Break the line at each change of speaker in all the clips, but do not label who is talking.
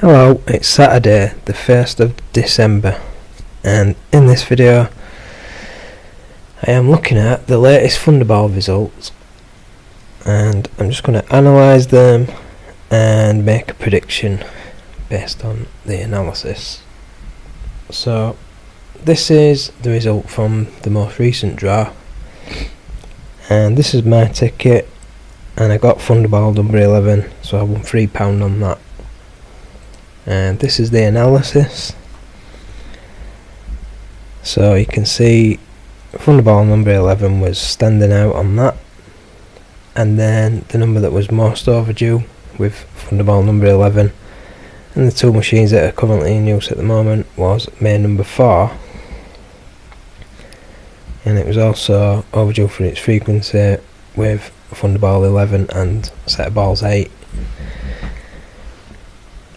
Hello, it's Saturday the 1st of December, and in this video I am looking at the latest Thunderball results, and I'm just going to analyse them and make a prediction based on the analysis. So this is the result from the most recent draw, and this is my ticket, and I got Thunderball number 11, so I won £3 on that. And this is the analysis. So you can see Thunderball number 11 was standing out on that, and then the number that was most overdue with Thunderball number 11 and the two machines that are currently in use at the moment was main number 4, and it was also overdue for its frequency with Thunderball 11 and set of balls 8.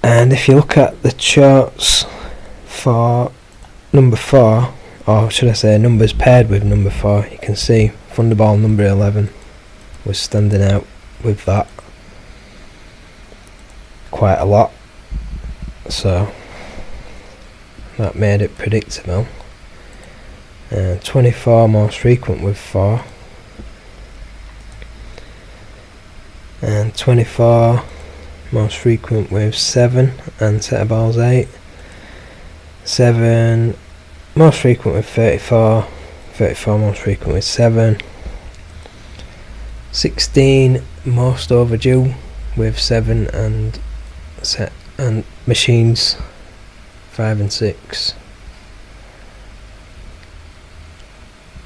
And if you look at the charts for number 4, or should I say numbers paired with number 4, you can see Thunderball number 11 was standing out with that quite a lot, so that made it predictable. And 24 most frequent with 4, and 24 most frequent with 7 and set of balls 8, 7 most frequent with 34, 34 most frequent with 7, 16 most overdue with 7 and set and machines 5 and 6.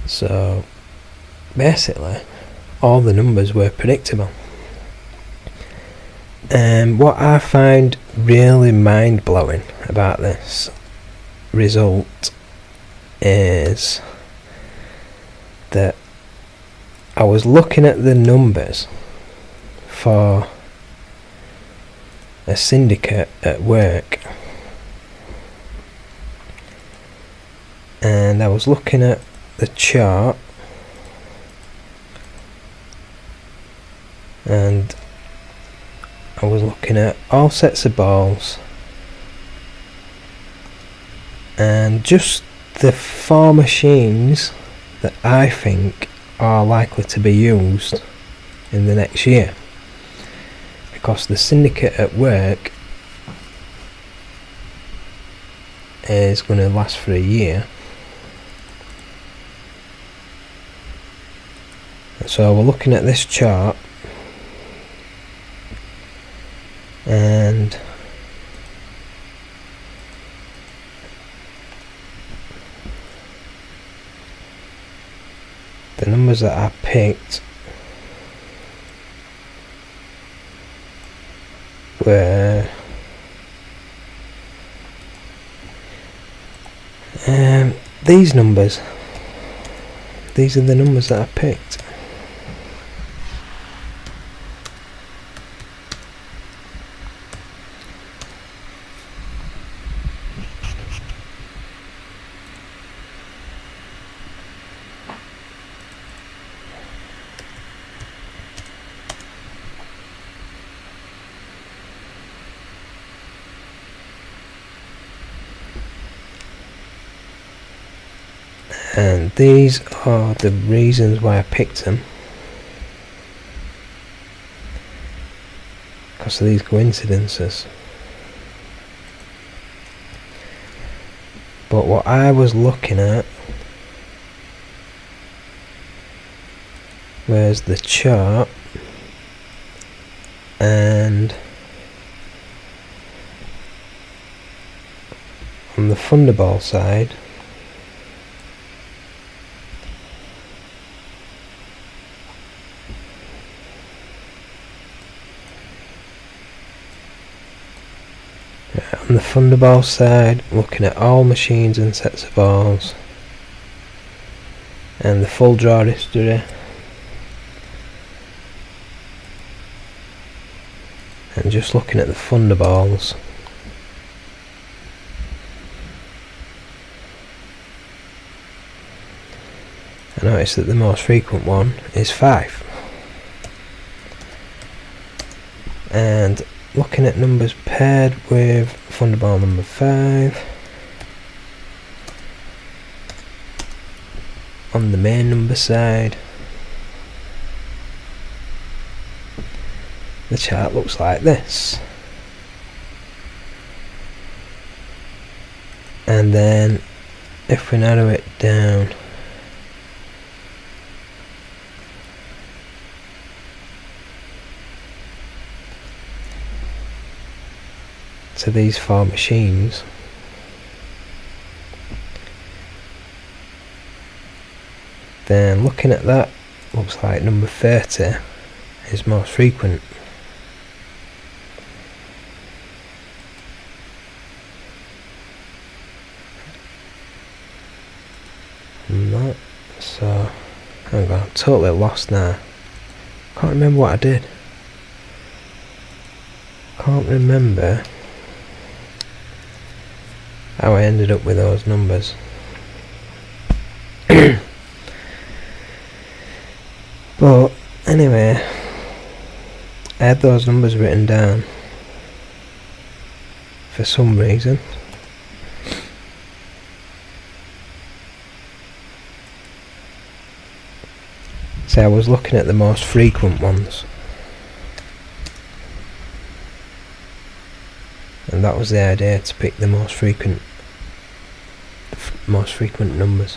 So basically all the numbers were predictable. And what I find really mind-blowing about this result is that I was looking at the numbers for a syndicate at work, and I was looking at the chart, and I was looking at all sets of balls and just the 4 machines that I think are likely to be used in the next year, because the syndicate at work is going to last for a year. So we're looking at this chart, and the numbers that I picked were these numbers. These are the numbers that I picked. And these are the reasons why I picked them, because of these coincidences. But what I was looking at was the chart, and on the Thunderball side, looking at all machines and sets of balls and the full draw history, and just looking at the Thunderballs, I noticed that the most frequent one is 5. And looking at numbers paired with Thunderball number 5 on the main number side. The chart looks like this, and then if we narrow it down to these 4 machines, then looking at that, looks like number 30 is most frequent. That, so hang on, I'm totally lost now. Can't remember what I did. Can't remember how I ended up with those numbers. But anyway, I had those numbers written down for some reason. So I was looking at the most frequent ones, and that was the idea, to pick the most frequent numbers.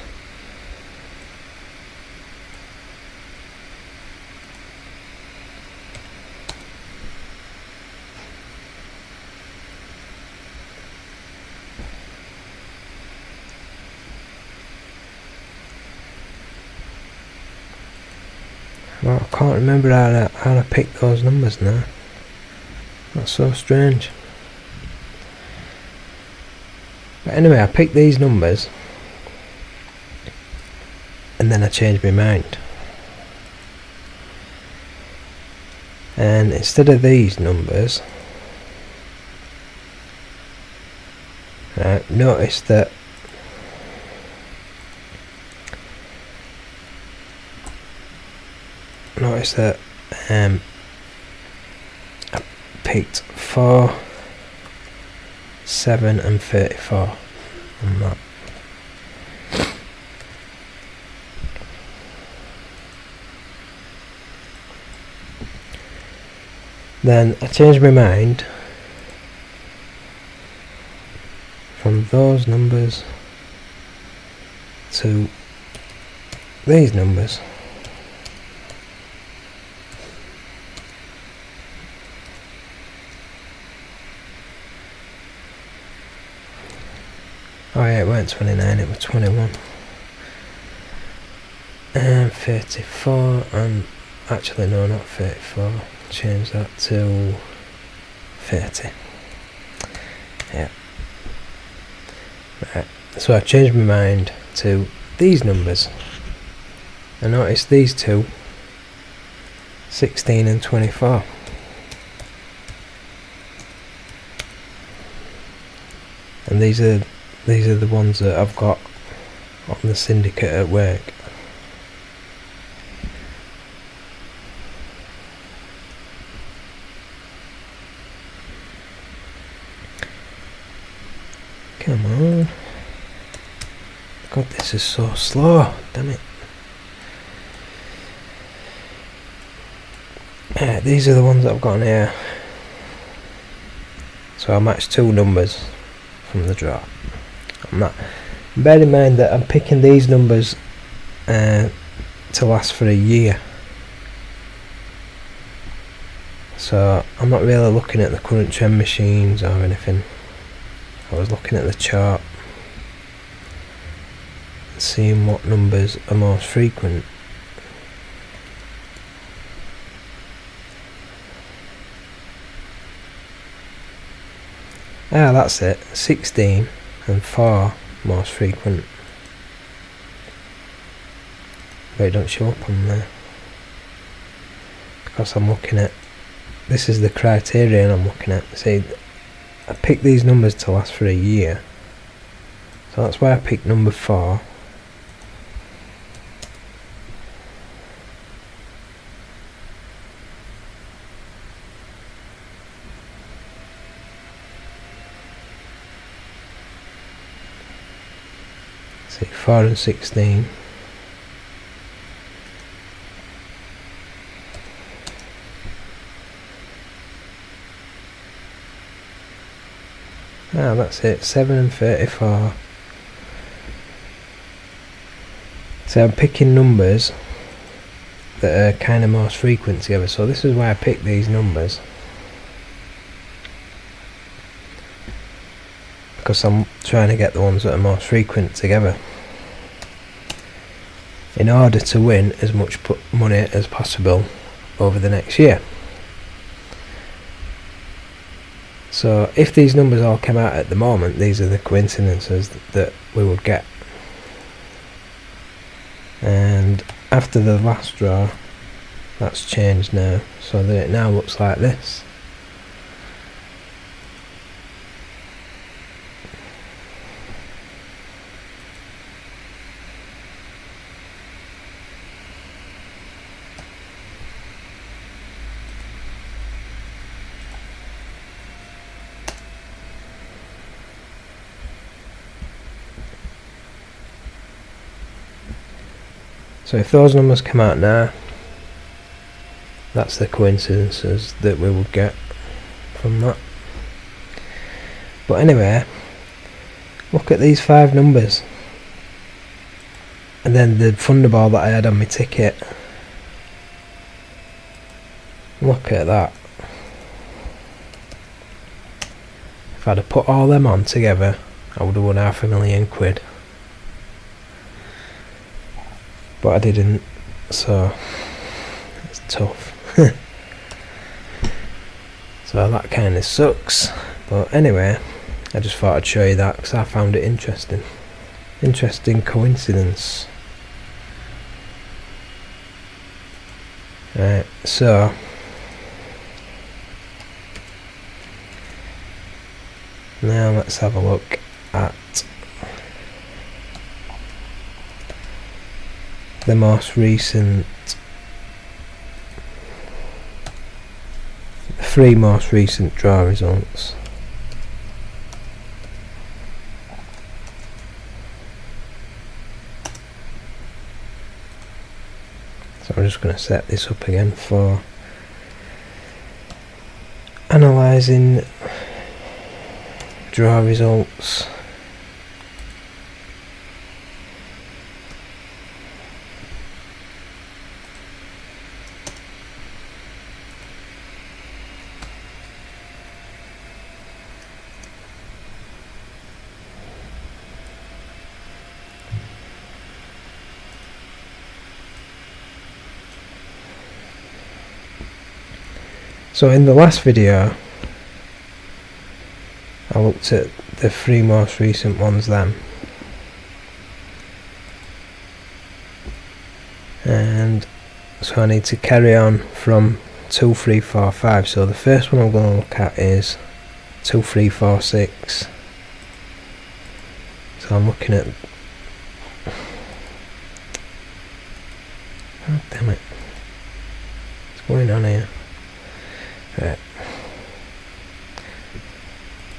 Well, I can't remember how I picked those numbers now. That's so strange. But anyway, I picked these numbers, and then I changed my mind. And instead of these numbers, right, notice that I picked 4, 7 and 34 on that. Then I changed my mind from those numbers to these numbers. Oh yeah, it weren't 29, it was 21. And 34, and actually no, not 34. Change that to 30. Yeah. Right, so I changed my mind to these numbers. I noticed these two, 16 and 24. And these are the ones that I've got on the syndicate at work. Come on. God, this is so slow. Damn it. Yeah, these are the ones that I've got on here. So I matched 2 numbers from the draw. Bear in mind that I'm picking these numbers to last for a year. So I'm not really looking at the current trend machines or anything. I was looking at the chart and seeing what numbers are most frequent. Ah, that's it. 16 and 4 most frequent. But it don't show up on there because I'm looking at, this is the criterion I'm looking at. See, I picked these numbers to last for a year, so that's why I picked number 4. See, 4 and 16. Ah, that's it, 7 and 34. So I'm picking numbers that are kind of most frequent together, so this is why I picked these numbers, because I'm trying to get the ones that are most frequent together in order to win as much money as possible over the next year. So if these numbers all come out at the moment, these are the coincidences that we would get. And after the last draw, that's changed now, so that it now looks like this. So if those numbers come out now, that's the coincidences that we would get from that. But anyway, look at these 5 numbers, and then the Thunderball that I had on my ticket. Look at that. If I'd have put all them on together, I would have won £500,000. But I didn't, so it's tough. So that kind of sucks. But anyway, I just thought I'd show you that because I found it interesting. Interesting coincidence. Right, so now let's have a look at the most recent, the 3 most recent draw results. So I'm just going to set this up again for analysing draw results. So in the last video I looked at the 3 most recent ones then, and so I need to carry on from 2, 3, 4, 5. So the first one I'm going to look at is 2, 3, 4, 6. So I'm looking at, oh damn it, what's going on here? Right.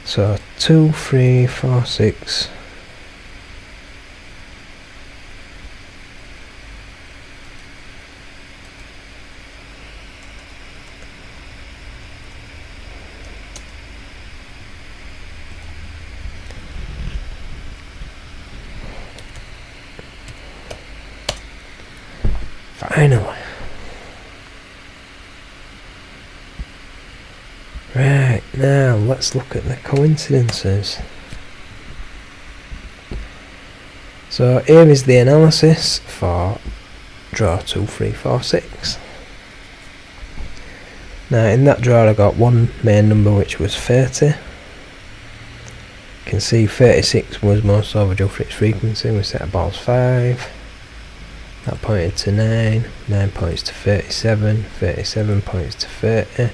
So 2, 3, 4, 6. Finally. Right, now let's look at the coincidences. So here is the analysis for draw 2, 3, 4, 6. Now in that draw I got one main number which was 30. You can see 36 was most overdue for its frequency. We set a balls 5. That pointed to 9. 9 points to 37. 37 points to 30.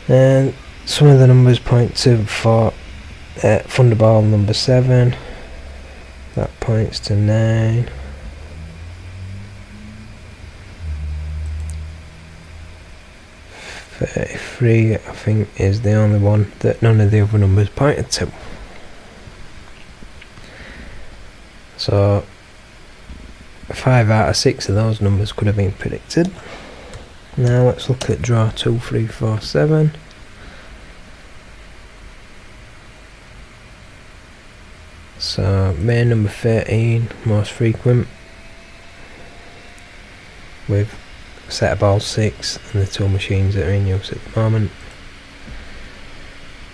And some of the numbers point to Thunderball number 7. That points to 9. .33 I think is the only one that none of the other numbers pointed to. So 5 out of 6 of those numbers could have been predicted. Now let's look at draw 2, 3, 4, 7. So main number 13, most frequent, with a set of balls 6 and the 2 machines that are in use at the moment.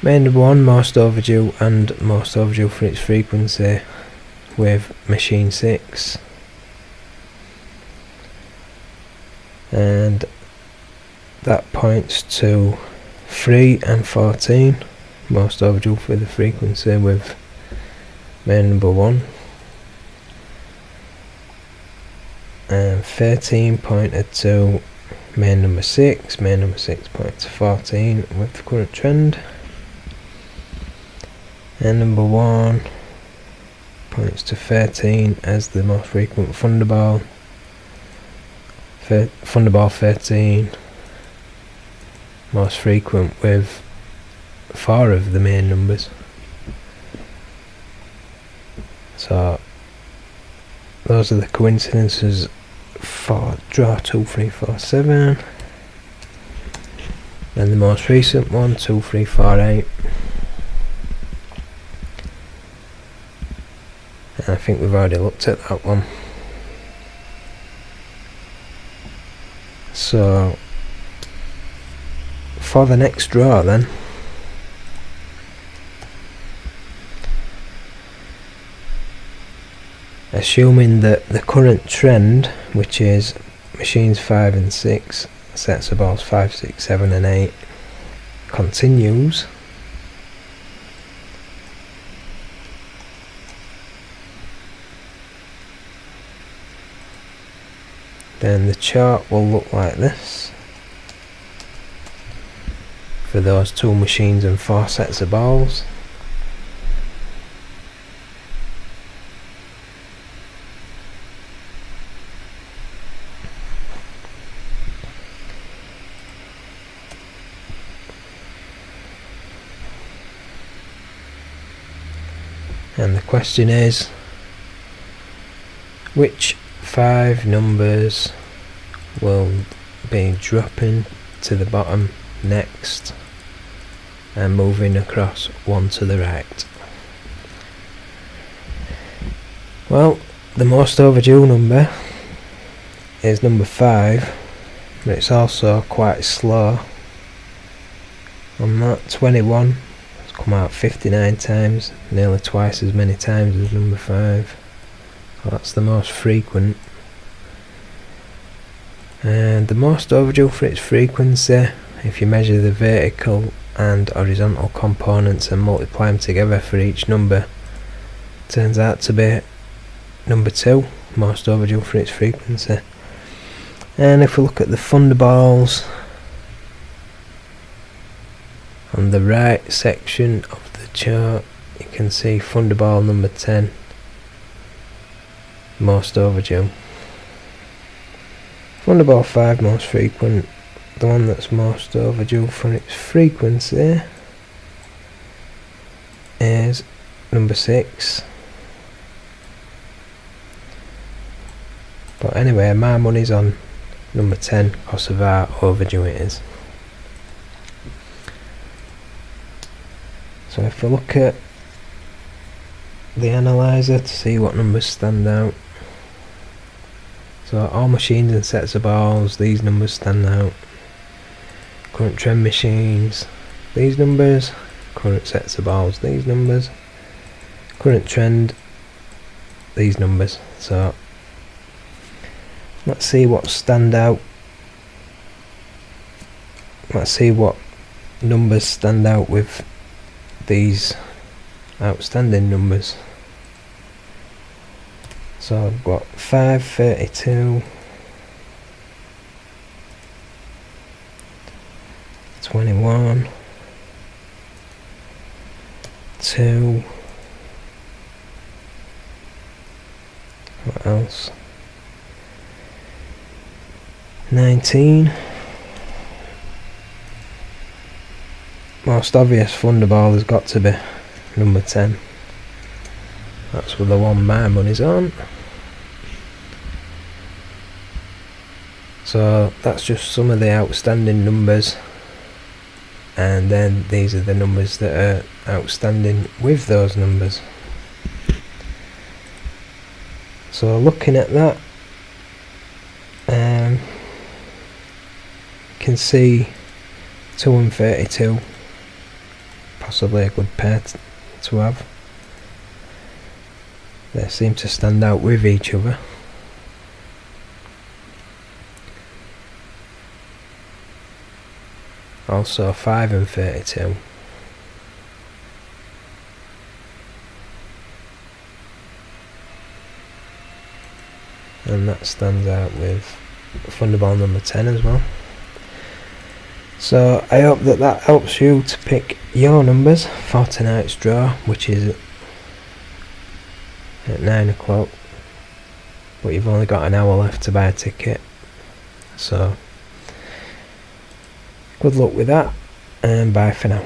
Main number 1, most overdue and most overdue for its frequency, with machine 6. And that points to 3 and 14, most overdue for the frequency, with main number 1. And 13 pointed to main number 6, main number 6 pointed to 14 with the current trend. And number 1 points to 13 as the most frequent Thunderball. Thunderball 13 most frequent with 4 of the main numbers. So those are the coincidences for draw 2, 3, 4, 7. And the most recent one, 2, 3, 4, 8. And I think we've already looked at that one. So for the next draw then, assuming that the current trend, which is machines 5 and 6, sets of balls 5, 6, 7 and 8, continues, then the chart will look like this for those 2 machines and 4 sets of balls. And the question is, which 5 numbers will be dropping to the bottom next and moving across 1 to the right? Well, the most overdue number is number 5, but it's also quite slow. On that, 21 has come out 59 times, nearly twice as many times as number 5. That's the most frequent. And the most overdue for its frequency, if you measure the vertical and horizontal components and multiply them together for each number, turns out to be number 2, most overdue for its frequency. And if we look at the Thunderballs on the right section of the chart, you can see Thunderball number 10, most overdue. Thunderball 5, most frequent. The one that's most overdue for its frequency is number 6. But anyway, my money's on number 10 because of how overdue it is. So if we look at the analyzer to see what numbers stand out, so all machines and sets of balls, these numbers stand out. Current trend machines, these numbers. Current sets of balls, these numbers. Current trend, these numbers. So let's see what stand out. Let's see what numbers stand out with these outstanding numbers. So I've got 5, 32, 21, 2, what else? 19. Most obvious Thunderball has got to be number 10. That's the one my money's on. So that's just some of the outstanding numbers, and then these are the numbers that are outstanding with those numbers. So looking at that, you can see 2 and 32, possibly a good pair to have. They seem to stand out with each other. Also 5 and 32. And that stands out with Thunderball number 10 as well. So I hope that helps you to pick your numbers for tonight's draw, which is at 9 o'clock, but you've only got an hour left to buy a ticket. So good luck with that, and bye for now.